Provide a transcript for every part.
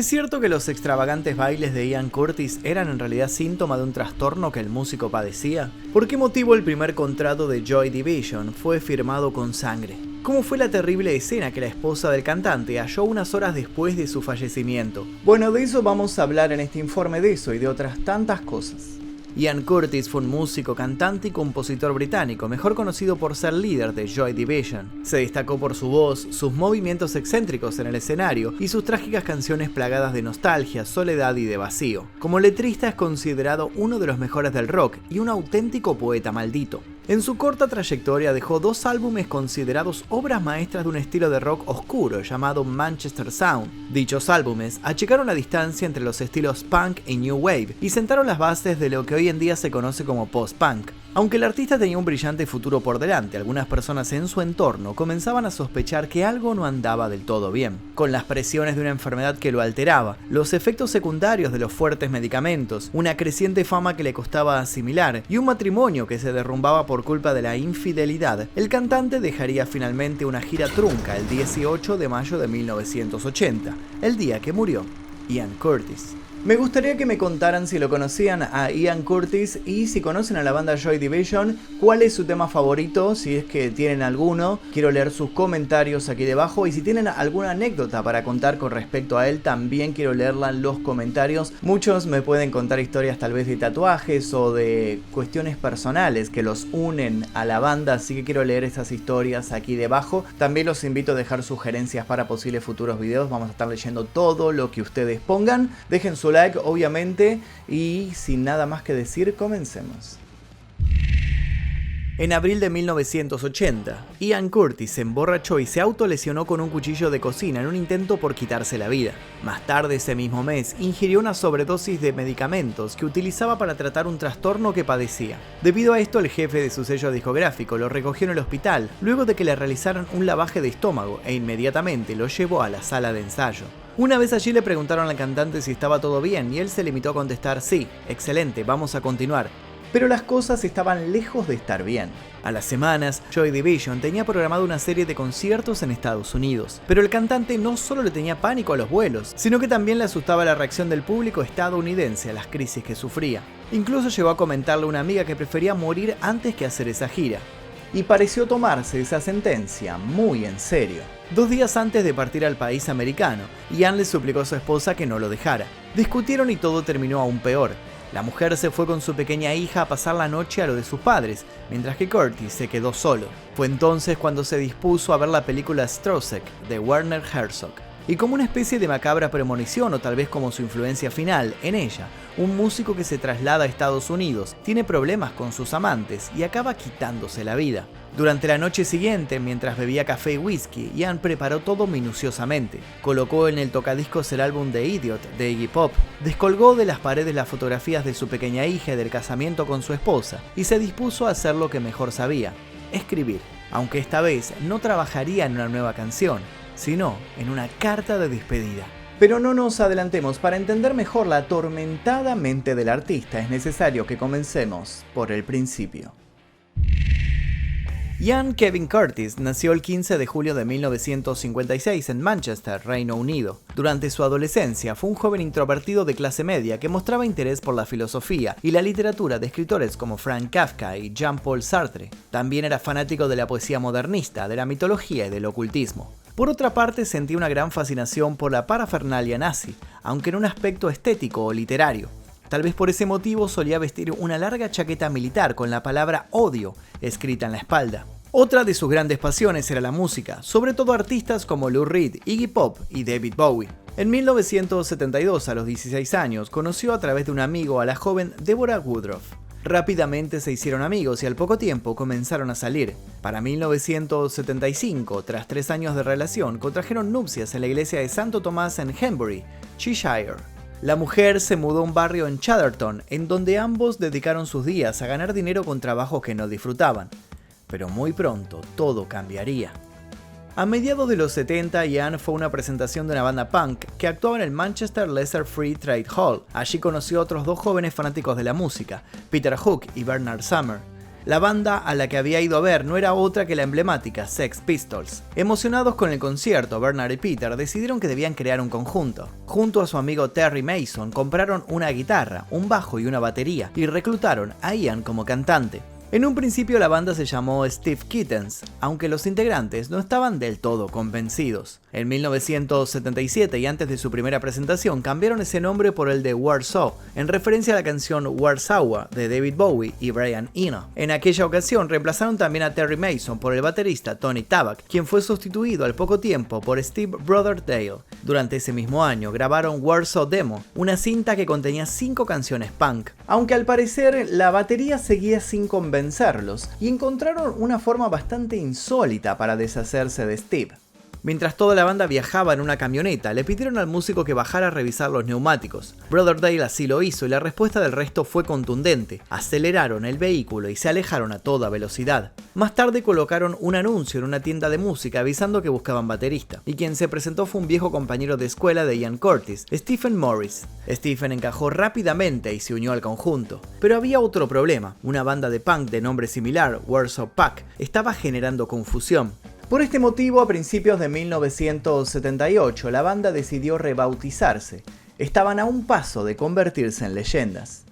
¿Es cierto que los extravagantes bailes de Ian Curtis eran en realidad síntoma de un trastorno que el músico padecía? ¿Por qué motivo el primer contrato de Joy Division fue firmado con sangre? ¿Cómo fue la terrible escena que la esposa del cantante halló unas horas después de su fallecimiento? Bueno, de eso vamos a hablar en este informe, de eso y de otras tantas cosas. Ian Curtis fue un músico, cantante y compositor británico, mejor conocido por ser líder de Joy Division. Se destacó por su voz, sus movimientos excéntricos en el escenario y sus trágicas canciones plagadas de nostalgia, soledad y de vacío. Como letrista es considerado uno de los mejores del rock y un auténtico poeta maldito. En su corta trayectoria dejó 2 álbumes considerados obras maestras de un estilo de rock oscuro llamado Manchester Sound. Dichos álbumes achicaron la distancia entre los estilos punk y new wave y sentaron las bases de lo que hoy en día se conoce como post-punk. Aunque el artista tenía un brillante futuro por delante, algunas personas en su entorno comenzaban a sospechar que algo no andaba del todo bien. Con las presiones de una enfermedad que lo alteraba, los efectos secundarios de los fuertes medicamentos, una creciente fama que le costaba asimilar y un matrimonio que se derrumbaba por culpa de la infidelidad, el cantante dejaría finalmente una gira trunca el 18 de mayo de 1980, el día que murió Ian Curtis. Me gustaría que me contaran si lo conocían a Ian Curtis y si conocen a la banda Joy Division, cuál es su tema favorito, si es que tienen alguno. Quiero leer sus comentarios aquí debajo y si tienen alguna anécdota para contar con respecto a él, también quiero leerla en los comentarios. Muchos me pueden contar historias tal vez de tatuajes o de cuestiones personales que los unen a la banda, así que quiero leer esas historias aquí debajo. También los invito a dejar sugerencias para posibles futuros videos, vamos a estar leyendo todo lo que ustedes pongan. Dejen su like, obviamente, y sin nada más que decir, comencemos. En abril de 1980, Ian Curtis se emborrachó y se autolesionó con un cuchillo de cocina en un intento por quitarse la vida. Más tarde ese mismo mes, ingirió una sobredosis de medicamentos que utilizaba para tratar un trastorno que padecía. Debido a esto, el jefe de su sello discográfico lo recogió en el hospital luego de que le realizaran un lavaje de estómago e inmediatamente lo llevó a la sala de ensayo. Una vez allí le preguntaron al cantante si estaba todo bien y él se limitó a contestar: sí, excelente, vamos a continuar. Pero las cosas estaban lejos de estar bien. A las semanas, Joy Division tenía programado una serie de conciertos en Estados Unidos, pero el cantante no solo le tenía pánico a los vuelos, sino que también le asustaba la reacción del público estadounidense a las crisis que sufría. Incluso llegó a comentarle a una amiga que prefería morir antes que hacer esa gira. Y pareció tomarse esa sentencia muy en serio. 2 días antes de partir al país americano, Ian le suplicó a su esposa que no lo dejara. Discutieron y todo terminó aún peor. La mujer se fue con su pequeña hija a pasar la noche a lo de sus padres, mientras que Curtis se quedó solo. Fue entonces cuando se dispuso a ver la película Stroszek de Werner Herzog. Y como una especie de macabra premonición o tal vez como su influencia final, en ella, un músico que se traslada a Estados Unidos tiene problemas con sus amantes y acaba quitándose la vida. Durante la noche siguiente, mientras bebía café y whisky, Ian preparó todo minuciosamente. Colocó en el tocadiscos el álbum de Idiot de Iggy Pop, descolgó de las paredes las fotografías de su pequeña hija y del casamiento con su esposa y se dispuso a hacer lo que mejor sabía: escribir. Aunque esta vez no trabajaría en una nueva canción, sino en una carta de despedida. Pero no nos adelantemos, para entender mejor la atormentada mente del artista es necesario que comencemos por el principio. Ian Kevin Curtis nació el 15 de julio de 1956 en Manchester, Reino Unido. Durante su adolescencia fue un joven introvertido de clase media que mostraba interés por la filosofía y la literatura de escritores como Frank Kafka y Jean-Paul Sartre. También era fanático de la poesía modernista, de la mitología y del ocultismo. Por otra parte, sentía una gran fascinación por la parafernalia nazi, aunque en un aspecto estético o literario. Tal vez por ese motivo solía vestir una larga chaqueta militar con la palabra odio escrita en la espalda. Otra de sus grandes pasiones era la música, sobre todo artistas como Lou Reed, Iggy Pop y David Bowie. En 1972, a los 16 años, conoció a través de un amigo a la joven Deborah Woodruff. Rápidamente se hicieron amigos y al poco tiempo comenzaron a salir. Para 1975, tras 3 años de relación, contrajeron nupcias en la iglesia de Santo Tomás en Henbury, Cheshire. La mujer se mudó a un barrio en Chadderton, en donde ambos dedicaron sus días a ganar dinero con trabajos que no disfrutaban. Pero muy pronto todo cambiaría. A mediados de los 70, Ian fue a una presentación de una banda punk que actuaba en el Manchester Leisure Free Trade Hall. Allí conoció a otros 2 jóvenes fanáticos de la música, Peter Hook y Bernard Sumner. La banda a la que había ido a ver no era otra que la emblemática Sex Pistols. Emocionados con el concierto, Bernard y Peter decidieron que debían crear un conjunto. Junto a su amigo Terry Mason compraron una guitarra, un bajo y una batería y reclutaron a Ian como cantante. En un principio la banda se llamó Steve Kittens, aunque los integrantes no estaban del todo convencidos. En 1977 y antes de su primera presentación cambiaron ese nombre por el de Warsaw, en referencia a la canción Warsaw de David Bowie y Brian Eno. En aquella ocasión reemplazaron también a Terry Mason por el baterista Tony Tabak, quien fue sustituido al poco tiempo por Steve Brotherdale. Durante ese mismo año grabaron Warsaw Demo, una cinta que contenía 5 canciones punk, aunque al parecer la batería seguía sin convencerlos y encontraron una forma bastante insólita para deshacerse de Steve. Mientras toda la banda viajaba en una camioneta, le pidieron al músico que bajara a revisar los neumáticos. Brotherdale así lo hizo y la respuesta del resto fue contundente. Aceleraron el vehículo y se alejaron a toda velocidad. Más tarde colocaron un anuncio en una tienda de música avisando que buscaban baterista, y quien se presentó fue un viejo compañero de escuela de Ian Curtis, Stephen Morris. Stephen encajó rápidamente y se unió al conjunto. Pero había otro problema: una banda de punk de nombre similar, Warsaw Pack, estaba generando confusión. Por este motivo, a principios de 1978, la banda decidió rebautizarse. Estaban a un paso de convertirse en leyendas.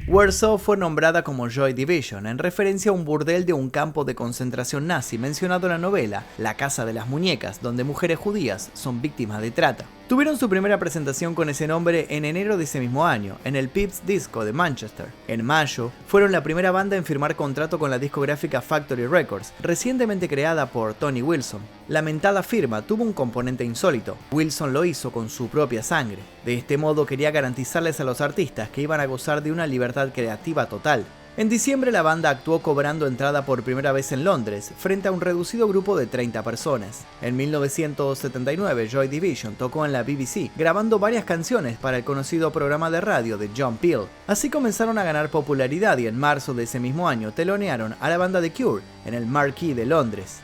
Warsaw fue nombrada como Joy Division, en referencia a un burdel de un campo de concentración nazi mencionado en la novela La Casa de las Muñecas, donde mujeres judías son víctimas de trata. Tuvieron su primera presentación con ese nombre en enero de ese mismo año, en el Pips Disco de Manchester. En mayo, fueron la primera banda en firmar contrato con la discográfica Factory Records, recientemente creada por Tony Wilson. La mentada firma tuvo un componente insólito: Wilson lo hizo con su propia sangre. De este modo quería garantizarles a los artistas que iban a gozar de una libertad creativa total. En diciembre la banda actuó cobrando entrada por primera vez en Londres, frente a un reducido grupo de 30 personas. En 1979 Joy Division tocó en la BBC, grabando varias canciones para el conocido programa de radio de John Peel. Así comenzaron a ganar popularidad y en marzo de ese mismo año telonearon a la banda The Cure en el Marquee de Londres.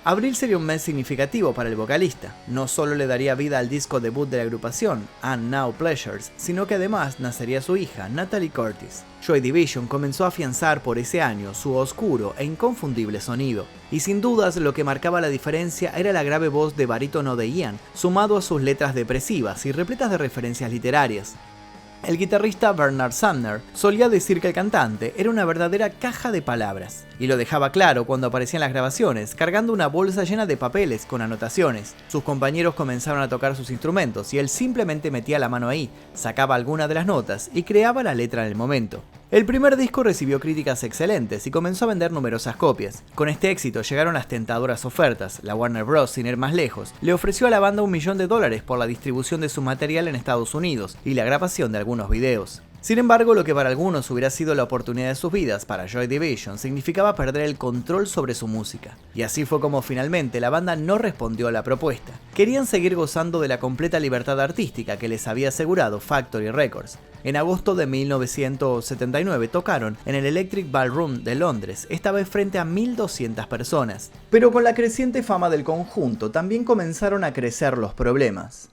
Abril sería un mes significativo para el vocalista. No solo le daría vida al disco debut de la agrupación, And Now Pleasures, sino que además nacería su hija, Natalie Curtis. Joy Division comenzó a afianzar por ese año su oscuro e inconfundible sonido, y sin dudas lo que marcaba la diferencia era la grave voz de barítono de Ian, sumado a sus letras depresivas y repletas de referencias literarias. El guitarrista Bernard Sumner solía decir que el cantante era una verdadera caja de palabras, y lo dejaba claro cuando aparecía en las grabaciones, cargando una bolsa llena de papeles con anotaciones. Sus compañeros comenzaron a tocar sus instrumentos y él simplemente metía la mano ahí, sacaba alguna de las notas y creaba la letra en el momento. El primer disco recibió críticas excelentes y comenzó a vender numerosas copias. Con este éxito llegaron las tentadoras ofertas. La Warner Bros., sin ir más lejos, le ofreció a la banda $1 millón por la distribución de su material en Estados Unidos y la grabación de algunos videos. Sin embargo, lo que para algunos hubiera sido la oportunidad de sus vidas, para Joy Division significaba perder el control sobre su música. Y así fue como finalmente la banda no respondió a la propuesta. Querían seguir gozando de la completa libertad artística que les había asegurado Factory Records. En agosto de 1979 tocaron en el Electric Ballroom de Londres, esta vez frente a 1.200 personas. Pero con la creciente fama del conjunto también comenzaron a crecer los problemas.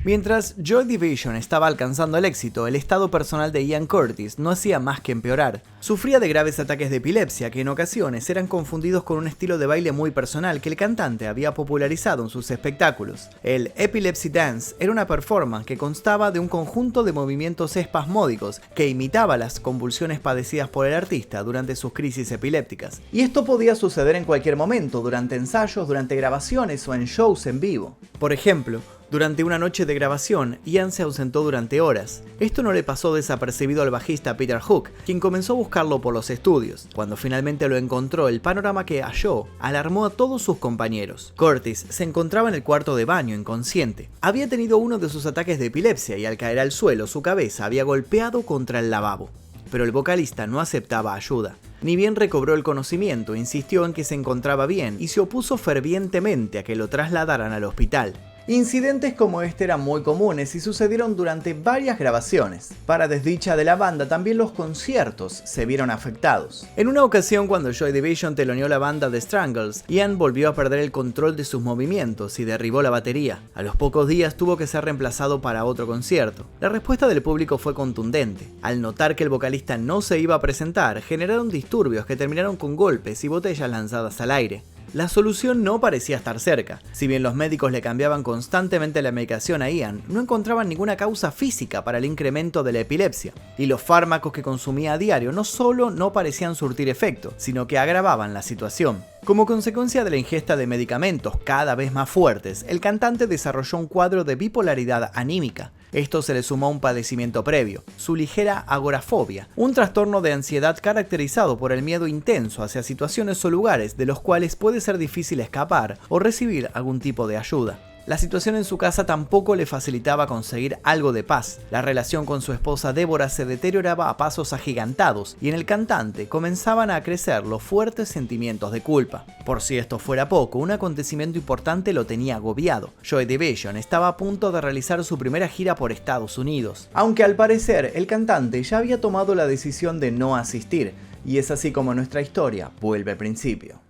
Mientras Joy Division estaba alcanzando el éxito, el estado personal de Ian Curtis no hacía más que empeorar. Sufría de graves ataques de epilepsia que en ocasiones eran confundidos con un estilo de baile muy personal que el cantante había popularizado en sus espectáculos. El Epilepsy Dance era una performance que constaba de un conjunto de movimientos espasmódicos que imitaba las convulsiones padecidas por el artista durante sus crisis epilépticas. Y esto podía suceder en cualquier momento, durante ensayos, durante grabaciones o en shows en vivo. Por ejemplo, durante una noche de grabación, Ian se ausentó durante horas. Esto no le pasó desapercibido al bajista Peter Hook, quien comenzó a buscarlo por los estudios. Cuando finalmente lo encontró, el panorama que halló alarmó a todos sus compañeros. Curtis se encontraba en el cuarto de baño inconsciente. Había tenido uno de sus ataques de epilepsia y al caer al suelo su cabeza había golpeado contra el lavabo. Pero el vocalista no aceptaba ayuda. Ni bien recobró el conocimiento, insistió en que se encontraba bien y se opuso fervientemente a que lo trasladaran al hospital. Incidentes como este eran muy comunes y sucedieron durante varias grabaciones. Para desdicha de la banda, también los conciertos se vieron afectados. En una ocasión, cuando Joy Division teloneó la banda The Strangles, Ian volvió a perder el control de sus movimientos y derribó la batería. A los pocos días tuvo que ser reemplazado para otro concierto. La respuesta del público fue contundente. Al notar que el vocalista no se iba a presentar, generaron disturbios que terminaron con golpes y botellas lanzadas al aire. La solución no parecía estar cerca. Si bien los médicos le cambiaban constantemente la medicación a Ian, no encontraban ninguna causa física para el incremento de la epilepsia, y los fármacos que consumía a diario no solo no parecían surtir efecto, sino que agravaban la situación. Como consecuencia de la ingesta de medicamentos cada vez más fuertes, el cantante desarrolló un cuadro de bipolaridad anímica. Esto se le sumó a un padecimiento previo, su ligera agorafobia, un trastorno de ansiedad caracterizado por el miedo intenso hacia situaciones o lugares de los cuales puede ser difícil escapar o recibir algún tipo de ayuda. La situación en su casa tampoco le facilitaba conseguir algo de paz. La relación con su esposa Débora se deterioraba a pasos agigantados y en el cantante comenzaban a crecer los fuertes sentimientos de culpa. Por si esto fuera poco, un acontecimiento importante lo tenía agobiado. Joy Division estaba a punto de realizar su primera gira por Estados Unidos, aunque al parecer el cantante ya había tomado la decisión de no asistir, y es así como nuestra historia vuelve al principio.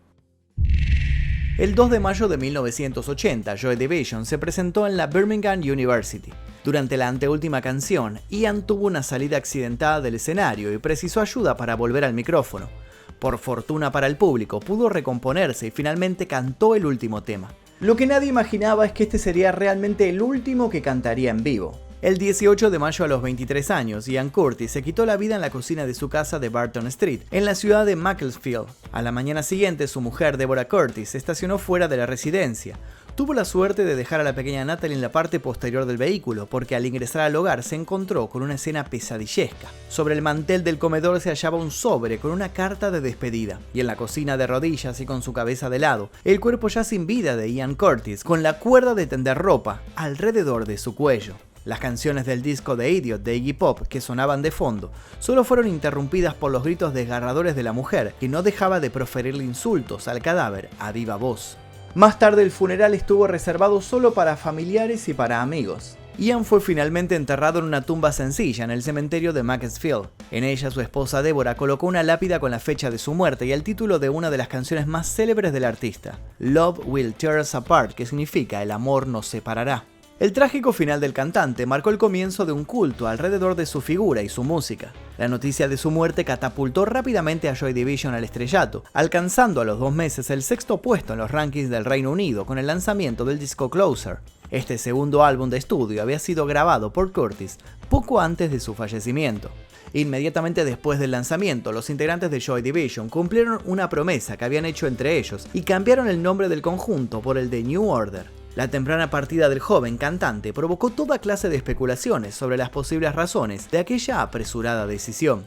El 2 de mayo de 1980, Joy Division se presentó en la Birmingham University. Durante la anteúltima canción, Ian tuvo una salida accidentada del escenario y precisó ayuda para volver al micrófono. Por fortuna para el público, pudo recomponerse y finalmente cantó el último tema. Lo que nadie imaginaba es que este sería realmente el último que cantaría en vivo. El 18 de mayo a los 23 años, Ian Curtis se quitó la vida en la cocina de su casa de Barton Street, en la ciudad de Macclesfield. A la mañana siguiente, su mujer, Deborah Curtis, se estacionó fuera de la residencia. Tuvo la suerte de dejar a la pequeña Natalie en la parte posterior del vehículo, porque al ingresar al hogar se encontró con una escena pesadillesca. Sobre el mantel del comedor se hallaba un sobre con una carta de despedida, y en la cocina de rodillas y con su cabeza de lado, el cuerpo ya sin vida de Ian Curtis, con la cuerda de tender ropa alrededor de su cuello. Las canciones del disco The Idiot de Iggy Pop que sonaban de fondo solo fueron interrumpidas por los gritos desgarradores de la mujer, que no dejaba de proferirle insultos al cadáver a viva voz. Más tarde el funeral estuvo reservado solo para familiares y para amigos. Ian fue finalmente enterrado en una tumba sencilla en el cementerio de Macclesfield. En ella su esposa Deborah colocó una lápida con la fecha de su muerte y el título de una de las canciones más célebres del artista, Love Will Tear Us Apart, que significa El amor nos separará. El trágico final del cantante marcó el comienzo de un culto alrededor de su figura y su música. La noticia de su muerte catapultó rápidamente a Joy Division al estrellato, alcanzando a los 2 meses el 6º puesto en los rankings del Reino Unido con el lanzamiento del disco Closer. Este segundo álbum de estudio había sido grabado por Curtis poco antes de su fallecimiento. Inmediatamente después del lanzamiento, los integrantes de Joy Division cumplieron una promesa que habían hecho entre ellos y cambiaron el nombre del conjunto por el de New Order. La temprana partida del joven cantante provocó toda clase de especulaciones sobre las posibles razones de aquella apresurada decisión.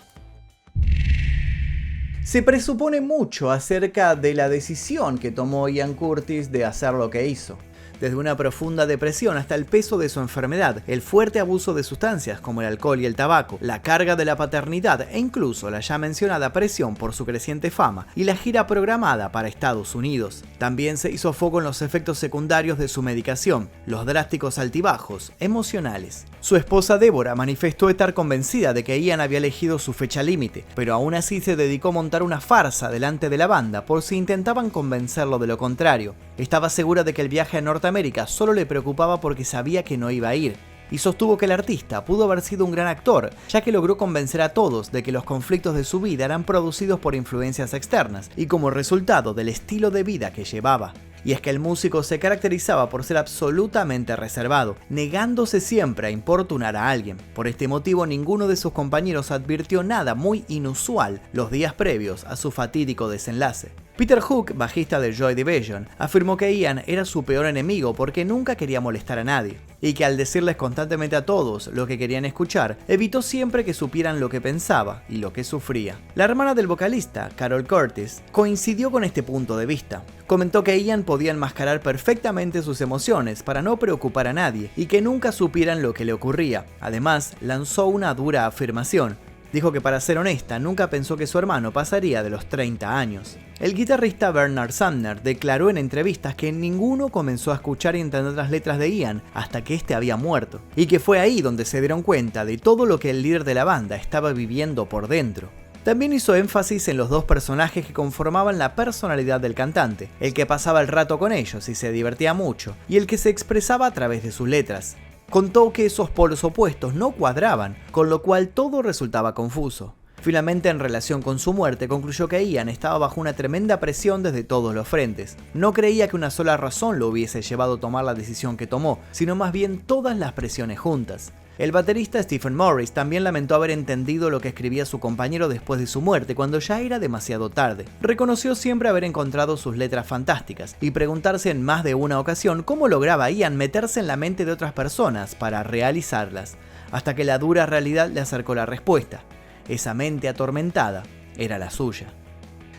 Se presupone mucho acerca de la decisión que tomó Ian Curtis de hacer lo que hizo. Desde una profunda depresión hasta el peso de su enfermedad, el fuerte abuso de sustancias como el alcohol y el tabaco, la carga de la paternidad e incluso la ya mencionada presión por su creciente fama y la gira programada para Estados Unidos. También se hizo foco en los efectos secundarios de su medicación, los drásticos altibajos emocionales. Su esposa Deborah manifestó estar convencida de que Ian había elegido su fecha límite, pero aún así se dedicó a montar una farsa delante de la banda por si intentaban convencerlo de lo contrario. Estaba segura de que el viaje a Norteamérica solo le preocupaba porque sabía que no iba a ir, y sostuvo que el artista pudo haber sido un gran actor, ya que logró convencer a todos de que los conflictos de su vida eran producidos por influencias externas y como resultado del estilo de vida que llevaba. Y es que el músico se caracterizaba por ser absolutamente reservado, negándose siempre a importunar a alguien. Por este motivo, ninguno de sus compañeros advirtió nada muy inusual los días previos a su fatídico desenlace. Peter Hook, bajista de Joy Division, afirmó que Ian era su peor enemigo porque nunca quería molestar a nadie, y que al decirles constantemente a todos lo que querían escuchar, evitó siempre que supieran lo que pensaba y lo que sufría. La hermana del vocalista, Carol Curtis, coincidió con este punto de vista. Comentó que Ian podía enmascarar perfectamente sus emociones para no preocupar a nadie y que nunca supieran lo que le ocurría. Además, lanzó una dura afirmación: Dijo que, para ser honesta, nunca pensó que su hermano pasaría de los 30 años. El guitarrista Bernard Sumner declaró en entrevistas que ninguno comenzó a escuchar y entender las letras de Ian hasta que este había muerto, y que fue ahí donde se dieron cuenta de todo lo que el líder de la banda estaba viviendo por dentro. También hizo énfasis en los dos personajes que conformaban la personalidad del cantante, el que pasaba el rato con ellos y se divertía mucho, y el que se expresaba a través de sus letras. Contó que esos polos opuestos no cuadraban, con lo cual todo resultaba confuso. Finalmente, en relación con su muerte, concluyó que Ian estaba bajo una tremenda presión desde todos los frentes. No creía que una sola razón lo hubiese llevado a tomar la decisión que tomó, sino más bien todas las presiones juntas. El baterista Stephen Morris también lamentó haber entendido lo que escribía su compañero después de su muerte, cuando ya era demasiado tarde. Reconoció siempre haber encontrado sus letras fantásticas y preguntarse en más de una ocasión cómo lograba Ian meterse en la mente de otras personas para realizarlas, hasta que la dura realidad le acercó la respuesta. Esa mente atormentada era la suya.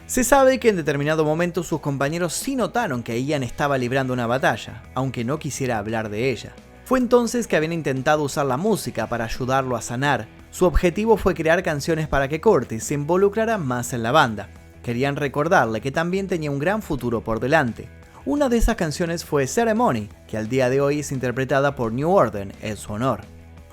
Se sabe que en determinado momento sus compañeros sí notaron que Ian estaba librando una batalla, aunque no quisiera hablar de ella. Fue entonces que habían intentado usar la música para ayudarlo a sanar. Su objetivo fue crear canciones para que Curtis se involucrara más en la banda. Querían recordarle que también tenía un gran futuro por delante. Una de esas canciones fue Ceremony, que al día de hoy es interpretada por New Order en su honor.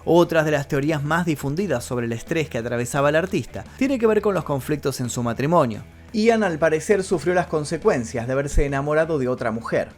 Otra de las teorías más difundidas sobre el estrés que atravesaba el artista tiene que ver con los conflictos en su matrimonio. Ian, al parecer, sufrió las consecuencias de haberse enamorado de otra mujer.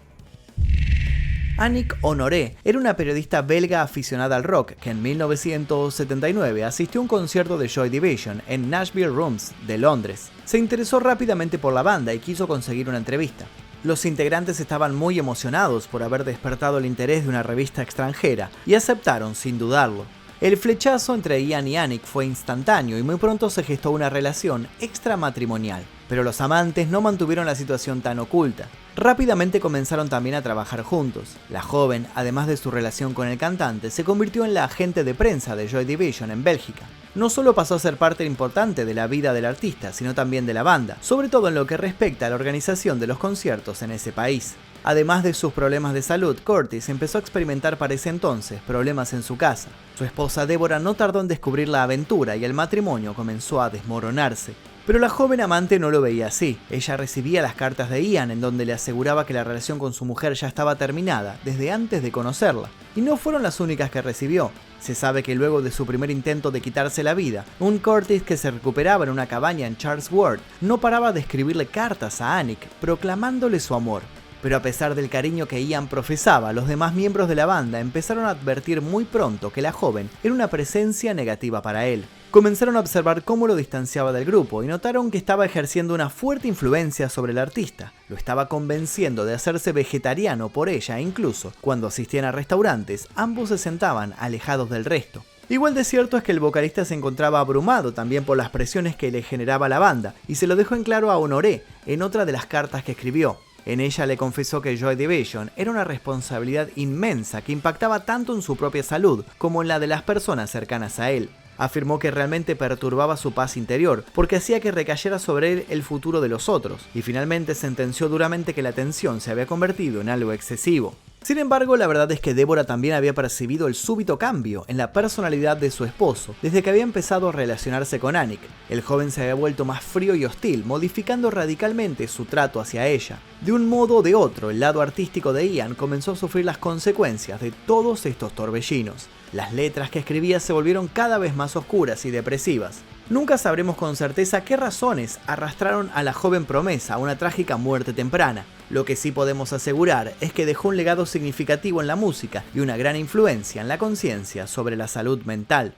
Annick Honoré era una periodista belga aficionada al rock que en 1979 asistió a un concierto de Joy Division en Nashville Rooms de Londres. Se interesó rápidamente por la banda y quiso conseguir una entrevista. Los integrantes estaban muy emocionados por haber despertado el interés de una revista extranjera y aceptaron sin dudarlo. El flechazo entre Ian y Annick fue instantáneo y muy pronto se gestó una relación extramatrimonial. Pero los amantes no mantuvieron la situación tan oculta. Rápidamente comenzaron también a trabajar juntos. La joven, además de su relación con el cantante, se convirtió en la agente de prensa de Joy Division en Bélgica. No solo pasó a ser parte importante de la vida del artista, sino también de la banda, sobre todo en lo que respecta a la organización de los conciertos en ese país. Además de sus problemas de salud, Curtis empezó a experimentar para ese entonces problemas en su casa. Su esposa Deborah no tardó en descubrir la aventura y el matrimonio comenzó a desmoronarse. Pero la joven amante no lo veía así. Ella recibía las cartas de Ian en donde le aseguraba que la relación con su mujer ya estaba terminada desde antes de conocerla. Y no fueron las únicas que recibió. Se sabe que luego de su primer intento de quitarse la vida, un Curtis que se recuperaba en una cabaña en Charles Ward no paraba de escribirle cartas a Annick proclamándole su amor. Pero a pesar del cariño que Ian profesaba, los demás miembros de la banda empezaron a advertir muy pronto que la joven era una presencia negativa para él. Comenzaron a observar cómo lo distanciaba del grupo y notaron que estaba ejerciendo una fuerte influencia sobre el artista. Lo estaba convenciendo de hacerse vegetariano por ella e incluso, cuando asistían a restaurantes, ambos se sentaban alejados del resto. Igual de cierto es que el vocalista se encontraba abrumado también por las presiones que le generaba la banda y se lo dejó en claro a Honoré en otra de las cartas que escribió. En ella le confesó que Joy Division era una responsabilidad inmensa que impactaba tanto en su propia salud como en la de las personas cercanas a él. Afirmó que realmente perturbaba su paz interior porque hacía que recayera sobre él el futuro de los otros y finalmente sentenció duramente que la tensión se había convertido en algo excesivo. Sin embargo, la verdad es que Deborah también había percibido el súbito cambio en la personalidad de su esposo desde que había empezado a relacionarse con Annick. El joven se había vuelto más frío y hostil, modificando radicalmente su trato hacia ella. De un modo o de otro, el lado artístico de Ian comenzó a sufrir las consecuencias de todos estos torbellinos. Las letras que escribía se volvieron cada vez más oscuras y depresivas. Nunca sabremos con certeza qué razones arrastraron a la joven promesa a una trágica muerte temprana. Lo que sí podemos asegurar es que dejó un legado significativo en la música y una gran influencia en la conciencia sobre la salud mental.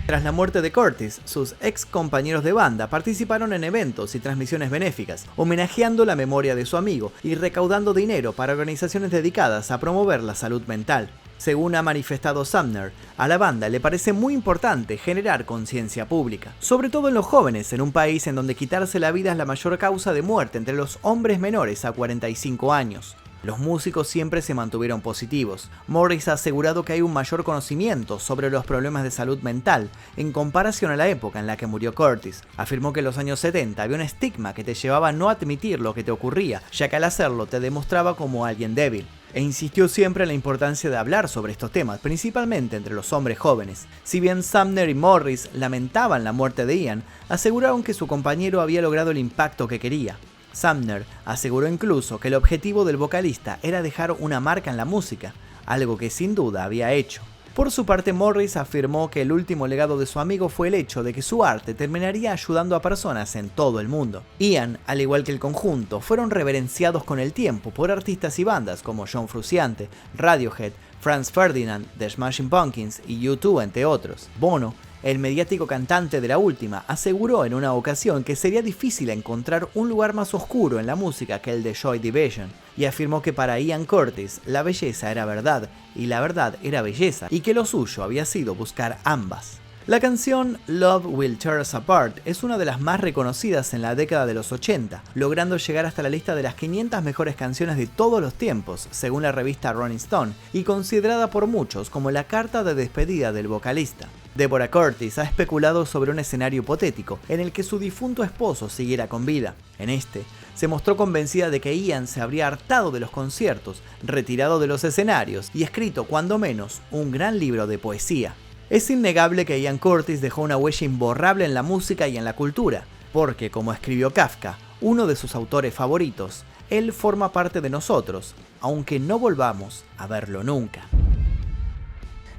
Tras la muerte de Curtis, sus ex compañeros de banda participaron en eventos y transmisiones benéficas, homenajeando la memoria de su amigo y recaudando dinero para organizaciones dedicadas a promover la salud mental. Según ha manifestado Sumner, a la banda le parece muy importante generar conciencia pública, sobre todo en los jóvenes, en un país en donde quitarse la vida es la mayor causa de muerte entre los hombres menores a 45 años. Los músicos siempre se mantuvieron positivos. Morris ha asegurado que hay un mayor conocimiento sobre los problemas de salud mental en comparación a la época en la que murió Curtis. Afirmó que en los años 70 había un estigma que te llevaba a no admitir lo que te ocurría, ya que al hacerlo te demostraba como alguien débil. e insistió siempre en la importancia de hablar sobre estos temas, principalmente entre los hombres jóvenes. Si bien Sumner y Morris lamentaban la muerte de Ian, aseguraron que su compañero había logrado el impacto que quería. Sumner aseguró incluso que el objetivo del vocalista era dejar una marca en la música, algo que sin duda había hecho. Por su parte, Morris afirmó que el último legado de su amigo fue el hecho de que su arte terminaría ayudando a personas en todo el mundo. Ian, al igual que el conjunto, fueron reverenciados con el tiempo por artistas y bandas como John Frusciante, Radiohead, Franz Ferdinand, The Smashing Pumpkins y U2, entre otros. Bono, el mediático cantante de la última, aseguró en una ocasión que sería difícil encontrar un lugar más oscuro en la música que el de Joy Division, y afirmó que para Ian Curtis la belleza era verdad y la verdad era belleza, y que lo suyo había sido buscar ambas. La canción Love Will Tear Us Apart es una de las más reconocidas en la década de los 80, logrando llegar hasta la lista de las 500 mejores canciones de todos los tiempos, según la revista Rolling Stone, y considerada por muchos como la carta de despedida del vocalista. Deborah Curtis ha especulado sobre un escenario hipotético en el que su difunto esposo siguiera con vida. En este, se mostró convencida de que Ian se habría hartado de los conciertos, retirado de los escenarios y escrito, cuando menos, un gran libro de poesía. Es innegable que Ian Curtis dejó una huella imborrable en la música y en la cultura, porque, como escribió Kafka, uno de sus autores favoritos, él forma parte de nosotros, aunque no volvamos a verlo nunca.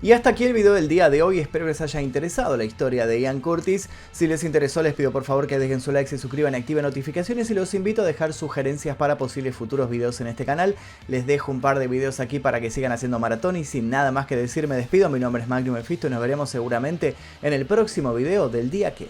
Y hasta aquí el video del día de hoy, espero que les haya interesado la historia de Ian Curtis. Si les interesó, les pido por favor que dejen su like, se suscriban y activen notificaciones, y los invito a dejar sugerencias para posibles futuros videos en este canal. Les dejo un par de videos aquí para que sigan haciendo maratón, y sin nada más que decir me despido. Mi nombre es Magnum Mephisto y nos veremos seguramente en el próximo video del día que...